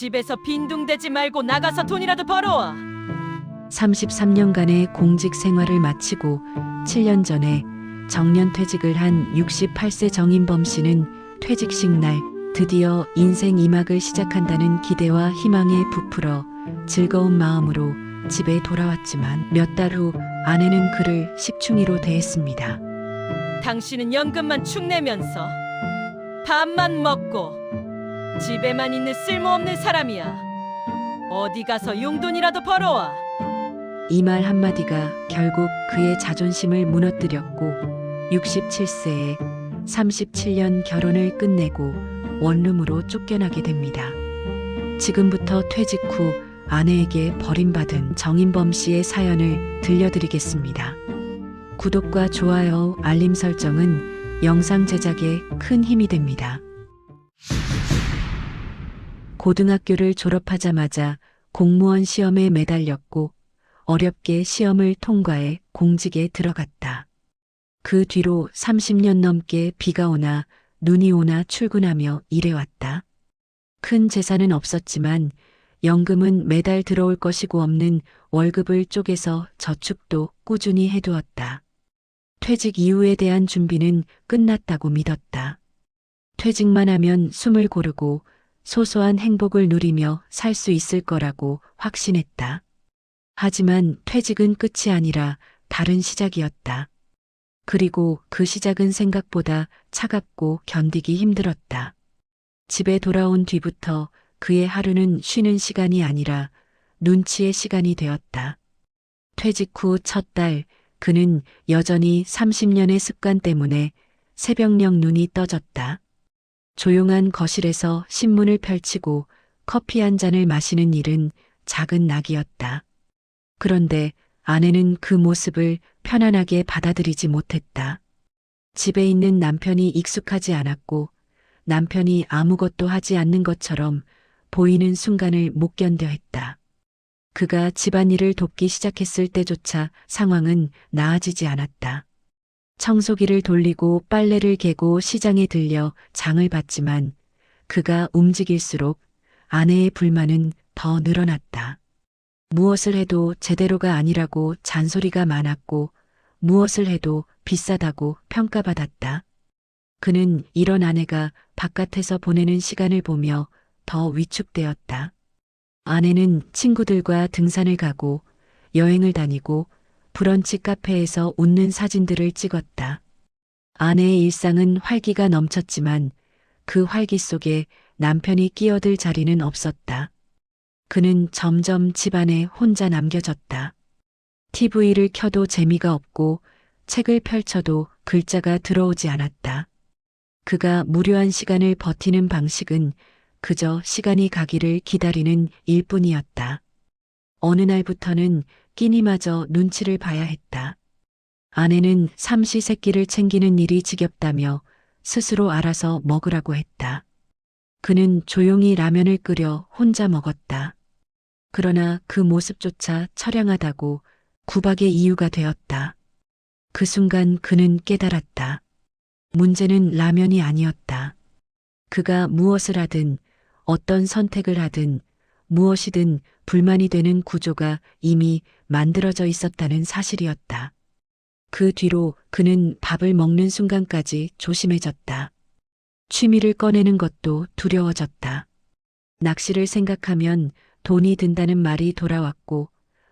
집에서 빈둥대지 말고 나가서 돈이라도 벌어와. 33년간의 공직 생활을 마치고 7년 전에 정년퇴직을 한 68세 정인범 씨는 퇴직식 날 드디어 인생 2막을 시작한다는 기대와 희망에 부풀어 즐거운 마음으로 집에 돌아왔지만 몇 달 후 아내는 그를 식충이로 대했습니다. 당신은 연금만 축 내면서 밥만 먹고 집에만 있는 쓸모없는 사람이야. 어디 가서 용돈이라도 벌어와. 이 말 한마디가 결국 그의 자존심을 무너뜨렸고 67세에 37년 결혼을 끝내고 원룸으로 쫓겨나게 됩니다. 지금부터 퇴직 후 아내에게 버림받은 정인범 씨의 사연을 들려드리겠습니다. 구독과 좋아요, 알림 설정은 영상 제작에 큰 힘이 됩니다. 고등학교를 졸업하자마자 공무원 시험에 매달렸고 어렵게 시험을 통과해 공직에 들어갔다. 그 뒤로 30년 넘게 비가 오나 눈이 오나 출근하며 일해왔다. 큰 재산은 없었지만 연금은 매달 들어올 것이고 없는 월급을 쪼개서 저축도 꾸준히 해두었다. 퇴직 이후에 대한 준비는 끝났다고 믿었다. 퇴직만 하면 숨을 고르고 소소한 행복을 누리며 살 수 있을 거라고 확신했다. 하지만 퇴직은 끝이 아니라 다른 시작이었다. 그리고 그 시작은 생각보다 차갑고 견디기 힘들었다. 집에 돌아온 뒤부터 그의 하루는 쉬는 시간이 아니라 눈치의 시간이 되었다. 퇴직 후 첫 달, 그는 여전히 30년의 습관 때문에 새벽녘 눈이 떠졌다. 조용한 거실에서 신문을 펼치고 커피 한 잔을 마시는 일은 작은 낙이었다. 그런데 아내는 그 모습을 편안하게 받아들이지 못했다. 집에 있는 남편이 익숙하지 않았고 남편이 아무것도 하지 않는 것처럼 보이는 순간을 못 견뎌 했다. 그가 집안일을 돕기 시작했을 때조차 상황은 나아지지 않았다. 청소기를 돌리고 빨래를 개고 시장에 들려 장을 봤지만 그가 움직일수록 아내의 불만은 더 늘어났다. 무엇을 해도 제대로가 아니라고 잔소리가 많았고 무엇을 해도 비싸다고 평가받았다. 그는 이런 아내가 바깥에서 보내는 시간을 보며 더 위축되었다. 아내는 친구들과 등산을 가고 여행을 다니고 브런치 카페에서 웃는 사진들을 찍었다. 아내의 일상은 활기가 넘쳤지만 그 활기 속에 남편이 끼어들 자리는 없었다. 그는 점점 집안에 혼자 남겨졌다. TV를 켜도 재미가 없고 책을 펼쳐도 글자가 들어오지 않았다. 그가 무료한 시간을 버티는 방식은 그저 시간이 가기를 기다리는 일뿐이었다. 어느 날부터는 끼니마저 눈치를 봐야 했다. 아내는 삼시세끼를 챙기는 일이 지겹다며 스스로 알아서 먹으라고 했다. 그는 조용히 라면을 끓여 혼자 먹었다. 그러나 그 모습조차 처량하다고 구박의 이유가 되었다. 그 순간 그는 깨달았다. 문제는 라면이 아니었다. 그가 무엇을 하든 어떤 선택을 하든 무엇이든 불만이 되는 구조가 이미 만들어져 있었다는 사실이었다. 그 뒤로 그는 밥을 먹는 순간까지 조심해졌다. 취미를 꺼내는 것도 두려워졌다. 낚시를 생각하면 돈이 든다는 말이 돌아왔고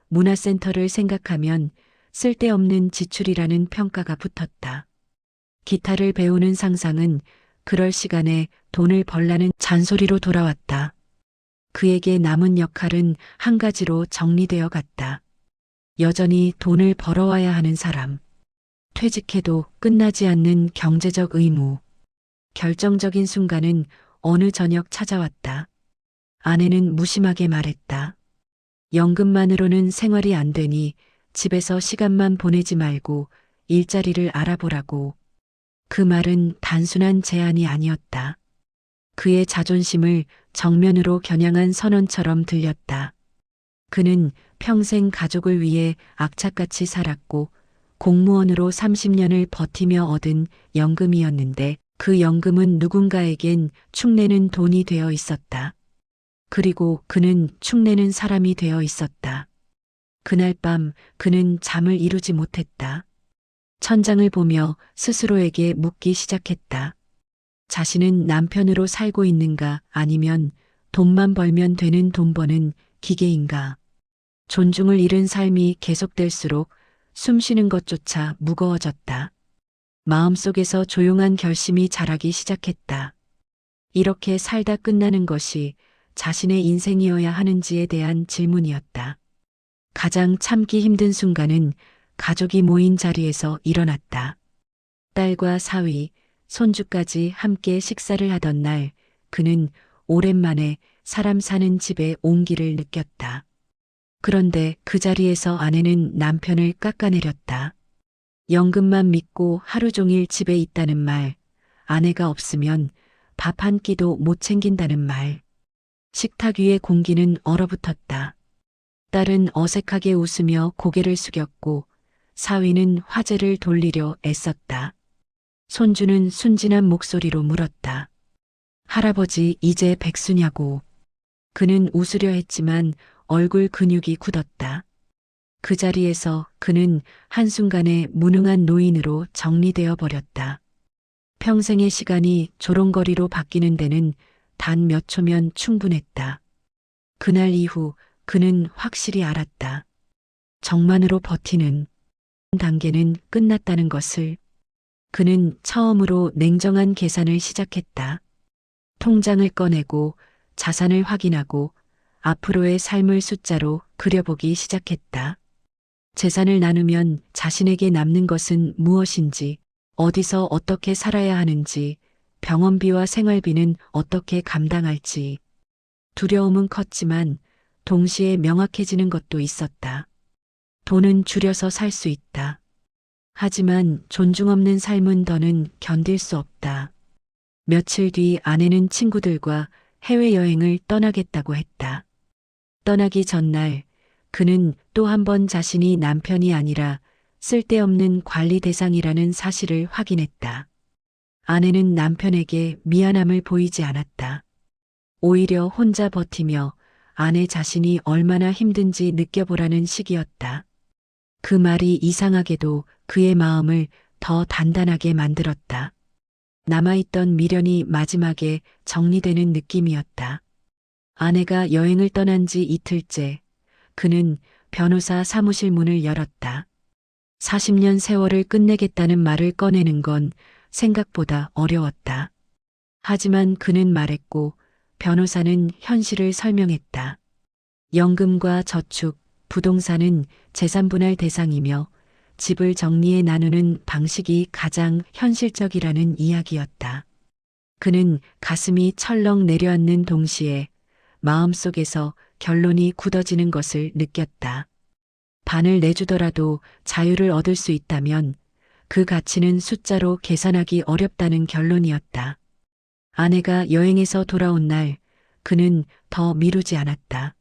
문화센터를 생각하면 쓸데없는 지출이라는 평가가 붙었다. 기타를 배우는 상상은 그럴 시간에 돈을 벌라는 잔소리로 돌아왔다. 그에게 남은 역할은 한 가지로 정리되어 갔다. 여전히 돈을 벌어와야 하는 사람. 퇴직해도 끝나지 않는 경제적 의무. 결정적인 순간은 어느 저녁 찾아왔다. 아내는 무심하게 말했다. 연금만으로는 생활이 안 되니 집에서 시간만 보내지 말고 일자리를 알아보라고. 그 말은 단순한 제안이 아니었다. 그의 자존심을 정면으로 겨냥한 선언처럼 들렸다. 그는 평생 가족을 위해 악착같이 살았고 공무원으로 30년을 버티며 얻은 연금이었는데 그 연금은 누군가에겐 축내는 돈이 되어 있었다. 그리고 그는 축내는 사람이 되어 있었다. 그날 밤 그는 잠을 이루지 못했다. 천장을 보며 스스로에게 묻기 시작했다. 자신은 남편으로 살고 있는가 아니면 돈만 벌면 되는 돈 버는 기계인가. 존중을 잃은 삶이 계속될수록 숨 쉬는 것조차 무거워졌다. 마음속에서 조용한 결심이 자라기 시작했다. 이렇게 살다 끝나는 것이 자신의 인생이어야 하는지에 대한 질문이었다. 가장 참기 힘든 순간은 가족이 모인 자리에서 일어났다. 딸과 사위, 손주까지 함께 식사를 하던 날, 그는 오랜만에 사람 사는 집에 온기를 느꼈다. 그런데 그 자리에서 아내는 남편을 깎아내렸다. 연금만 믿고 하루 종일 집에 있다는 말, 아내가 없으면 밥 한 끼도 못 챙긴다는 말. 식탁 위의 공기는 얼어붙었다. 딸은 어색하게 웃으며 고개를 숙였고 사위는 화제를 돌리려 애썼다. 손주는 순진한 목소리로 물었다. 할아버지 이제 백수냐고. 그는 웃으려 했지만 얼굴 근육이 굳었다. 그 자리에서 그는 한순간에 무능한 노인으로 정리되어 버렸다. 평생의 시간이 조롱거리로 바뀌는 데는 단 몇 초면 충분했다. 그날 이후 그는 확실히 알았다. 정만으로 버티는 단계는 끝났다는 것을. 그는 처음으로 냉정한 계산을 시작했다. 통장을 꺼내고 자산을 확인하고 앞으로의 삶을 숫자로 그려보기 시작했다. 재산을 나누면 자신에게 남는 것은 무엇인지, 어디서 어떻게 살아야 하는지, 병원비와 생활비는 어떻게 감당할지. 두려움은 컸지만 동시에 명확해지는 것도 있었다. 돈은 줄여서 살 수 있다. 하지만 존중 없는 삶은 더는 견딜 수 없다. 며칠 뒤 아내는 친구들과 해외여행을 떠나겠다고 했다. 떠나기 전날 그는 또 한 번 자신이 남편이 아니라 쓸데없는 관리 대상이라는 사실을 확인했다. 아내는 남편에게 미안함을 보이지 않았다. 오히려 혼자 버티며 아내 자신이 얼마나 힘든지 느껴보라는 식이었다. 그 말이 이상하게도 그의 마음을 더 단단하게 만들었다. 남아있던 미련이 마지막에 정리되는 느낌이었다. 아내가 여행을 떠난 지 이틀째, 그는 변호사 사무실 문을 열었다. 40년 세월을 끝내겠다는 말을 꺼내는 건 생각보다 어려웠다. 하지만 그는 말했고 변호사는 현실을 설명했다. 연금과 저축, 부동산은 재산분할 대상이며 집을 정리해 나누는 방식이 가장 현실적이라는 이야기였다. 그는 가슴이 철렁 내려앉는 동시에 마음속에서 결론이 굳어지는 것을 느꼈다. 반을 내주더라도 자유를 얻을 수 있다면 그 가치는 숫자로 계산하기 어렵다는 결론이었다. 아내가 여행에서 돌아온 날 그는 더 미루지 않았다.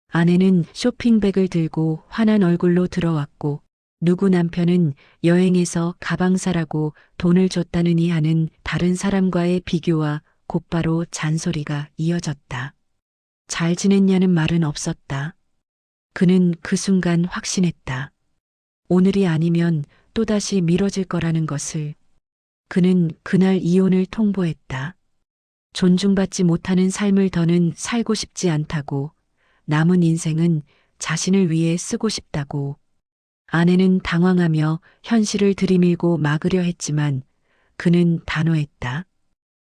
아내는 쇼핑백을 들고 환한 얼굴로 들어왔고 누구 남편은 여행에서 가방 사라고 돈을 줬다느니 하는 다른 사람과의 비교와 곧바로 잔소리가 이어졌다. 잘 지냈냐는 말은 없었다. 그는 그 순간 확신했다. 오늘이 아니면 또다시 미뤄질 거라는 것을. 그는 그날 이혼을 통보했다. 존중받지 못하는 삶을 더는 살고 싶지 않다고, 남은 인생은 자신을 위해 쓰고 싶다고. 아내는 당황하며 현실을 들이밀고 막으려 했지만 그는 단호했다.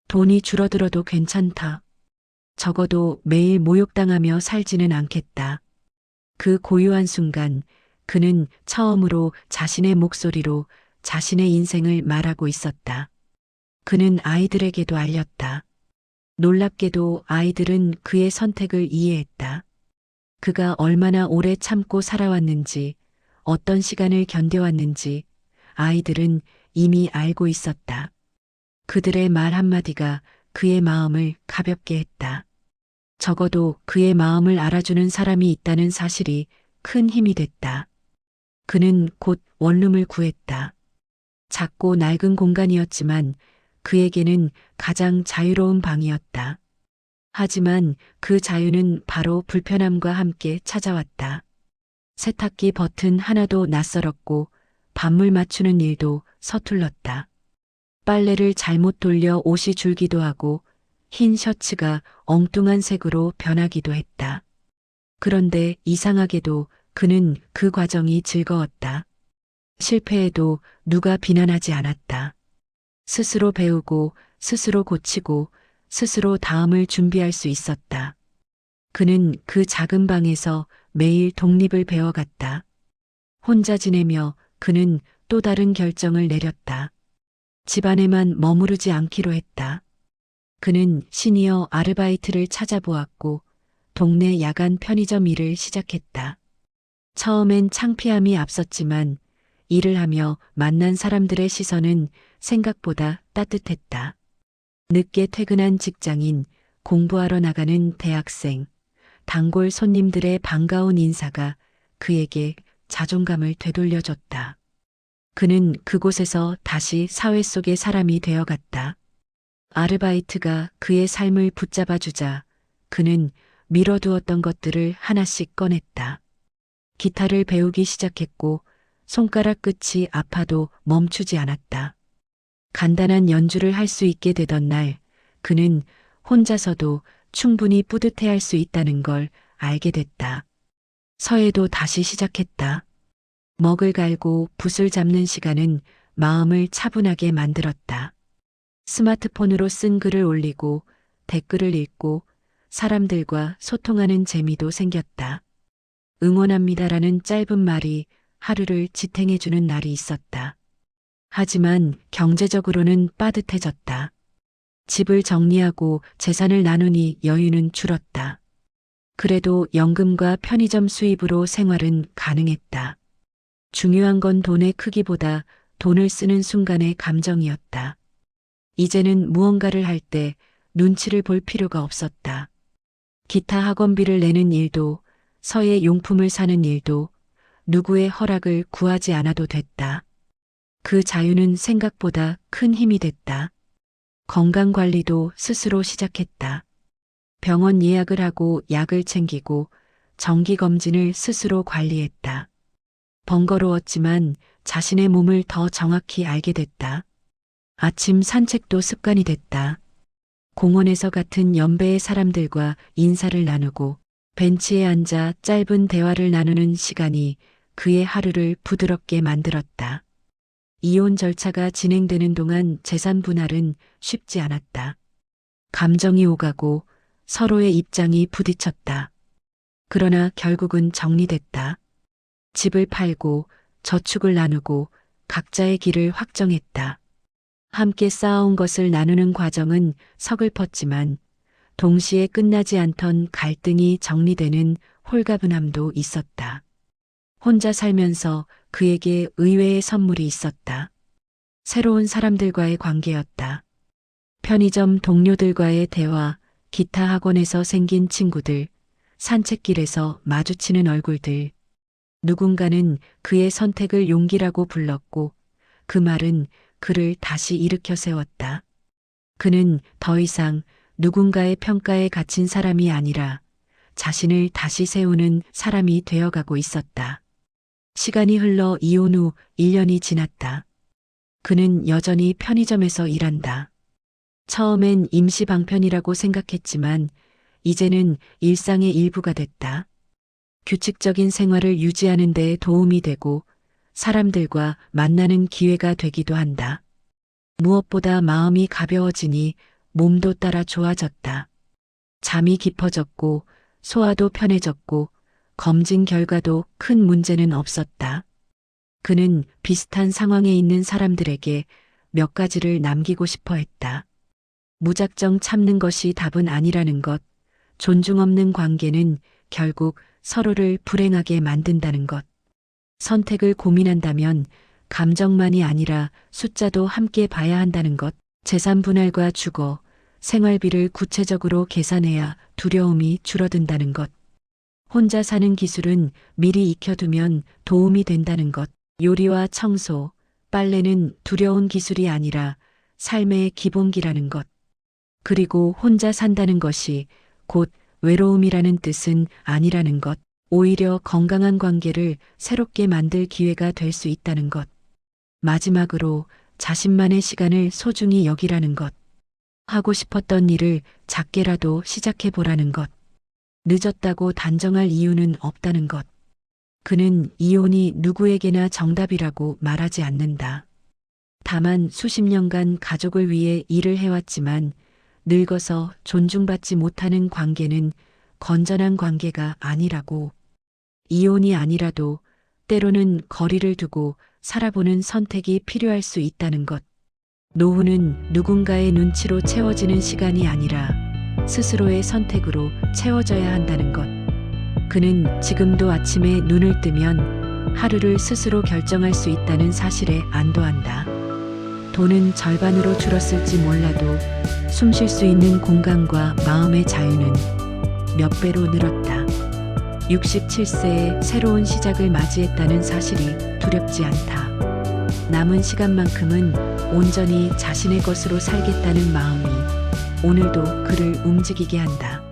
돈이 줄어들어도 괜찮다. 적어도 매일 모욕당하며 살지는 않겠다. 그 고요한 순간 그는 처음으로 자신의 목소리로 자신의 인생을 말하고 있었다. 그는 아이들에게도 알렸다. 놀랍게도 아이들은 그의 선택을 이해했다. 그가 얼마나 오래 참고 살아왔는지, 어떤 시간을 견뎌왔는지 아이들은 이미 알고 있었다. 그들의 말 한마디가 그의 마음을 가볍게 했다. 적어도 그의 마음을 알아주는 사람이 있다는 사실이 큰 힘이 됐다. 그는 곧 원룸을 구했다. 작고 낡은 공간이었지만 그에게는 가장 자유로운 방이었다. 하지만 그 자유는 바로 불편함과 함께 찾아왔다. 세탁기 버튼 하나도 낯설었고 반물 맞추는 일도 서툴렀다. 빨래를 잘못 돌려 옷이 줄기도 하고 흰 셔츠가 엉뚱한 색으로 변하기도 했다. 그런데 이상하게도 그는 그 과정이 즐거웠다. 실패해도 누가 비난하지 않았다. 스스로 배우고 스스로 고치고 스스로 다음을 준비할 수 있었다. 그는 그 작은 방에서 매일 독립을 배워갔다. 혼자 지내며 그는 또 다른 결정을 내렸다. 집안에만 머무르지 않기로 했다. 그는 시니어 아르바이트를 찾아보았고 동네 야간 편의점 일을 시작했다. 처음엔 창피함이 앞섰지만 일을 하며 만난 사람들의 시선은 생각보다 따뜻했다. 늦게 퇴근한 직장인, 공부하러 나가는 대학생, 단골 손님들의 반가운 인사가 그에게 자존감을 되돌려줬다. 그는 그곳에서 다시 사회 속의 사람이 되어갔다. 아르바이트가 그의 삶을 붙잡아주자 그는 미뤄두었던 것들을 하나씩 꺼냈다. 기타를 배우기 시작했고 손가락 끝이 아파도 멈추지 않았다. 간단한 연주를 할 수 있게 되던 날 그는 혼자서도 충분히 뿌듯해할 수 있다는 걸 알게 됐다. 서예도 다시 시작했다. 먹을 갈고 붓을 잡는 시간은 마음을 차분하게 만들었다. 스마트폰으로 쓴 글을 올리고 댓글을 읽고 사람들과 소통하는 재미도 생겼다. 응원합니다라는 짧은 말이 하루를 지탱해주는 날이 있었다. 하지만 경제적으로는 빠듯해졌다. 집을 정리하고 재산을 나누니 여유는 줄었다. 그래도 연금과 편의점 수입으로 생활은 가능했다. 중요한 건 돈의 크기보다 돈을 쓰는 순간의 감정이었다. 이제는 무언가를 할 때 눈치를 볼 필요가 없었다. 기타 학원비를 내는 일도 서예 용품을 사는 일도 누구의 허락을 구하지 않아도 됐다. 그 자유는 생각보다 큰 힘이 됐다. 건강관리도 스스로 시작했다. 병원 예약을 하고 약을 챙기고 정기검진을 스스로 관리했다. 번거로웠지만 자신의 몸을 더 정확히 알게 됐다. 아침 산책도 습관이 됐다. 공원에서 같은 연배의 사람들과 인사를 나누고 벤치에 앉아 짧은 대화를 나누는 시간이 그의 하루를 부드럽게 만들었다. 이혼 절차가 진행되는 동안 재산 분할은 쉽지 않았다. 감정이 오가고 서로의 입장이 부딪혔다. 그러나 결국은 정리됐다. 집을 팔고 저축을 나누고 각자의 길을 확정했다. 함께 쌓아온 것을 나누는 과정은 서글펐지만 동시에 끝나지 않던 갈등이 정리되는 홀가분함도 있었다. 혼자 살면서 그에게 의외의 선물이 있었다. 새로운 사람들과의 관계였다. 편의점 동료들과의 대화, 기타 학원에서 생긴 친구들, 산책길에서 마주치는 얼굴들. 누군가는 그의 선택을 용기라고 불렀고 그 말은 그를 다시 일으켜 세웠다. 그는 더 이상 누군가의 평가에 갇힌 사람이 아니라 자신을 다시 세우는 사람이 되어가고 있었다. 시간이 흘러 이혼 후 1년이 지났다. 그는 여전히 편의점에서 일한다. 처음엔 임시 방편이라고 생각했지만 이제는 일상의 일부가 됐다. 규칙적인 생활을 유지하는 데 도움이 되고 사람들과 만나는 기회가 되기도 한다. 무엇보다 마음이 가벼워지니 몸도 따라 좋아졌다. 잠이 깊어졌고 소화도 편해졌고 검진 결과도 큰 문제는 없었다. 그는 비슷한 상황에 있는 사람들에게 몇 가지를 남기고 싶어 했다. 무작정 참는 것이 답은 아니라는 것, 존중 없는 관계는 결국 서로를 불행하게 만든다는 것. 선택을 고민한다면 감정만이 아니라 숫자도 함께 봐야 한다는 것. 재산 분할과 주거, 생활비를 구체적으로 계산해야 두려움이 줄어든다는 것. 혼자 사는 기술은 미리 익혀두면 도움이 된다는 것. 요리와 청소, 빨래는 두려운 기술이 아니라 삶의 기본기라는 것. 그리고 혼자 산다는 것이 곧 외로움이라는 뜻은 아니라는 것, 오히려 건강한 관계를 새롭게 만들 기회가 될 수 있다는 것. 마지막으로 자신만의 시간을 소중히 여기라는 것. 하고 싶었던 일을 작게라도 시작해 보라는 것. 늦었다고 단정할 이유는 없다는 것. 그는 이혼이 누구에게나 정답이라고 말하지 않는다. 다만 수십 년간 가족을 위해 일을 해왔지만 늙어서 존중받지 못하는 관계는 건전한 관계가 아니라고. 이혼이 아니라도 때로는 거리를 두고 살아보는 선택이 필요할 수 있다는 것. 노후는 누군가의 눈치로 채워지는 시간이 아니라 스스로의 선택으로 채워져야 한다는 것. 그는 지금도 아침에 눈을 뜨면 하루를 스스로 결정할 수 있다는 사실에 안도한다. 돈은 절반으로 줄었을지 몰라도 숨 쉴 수 있는 공간과 마음의 자유는 몇 배로 늘었다. 67세에 새로운 시작을 맞이했다는 사실이 두렵지 않다. 남은 시간만큼은 온전히 자신의 것으로 살겠다는 마음이 오늘도 그를 움직이게 한다.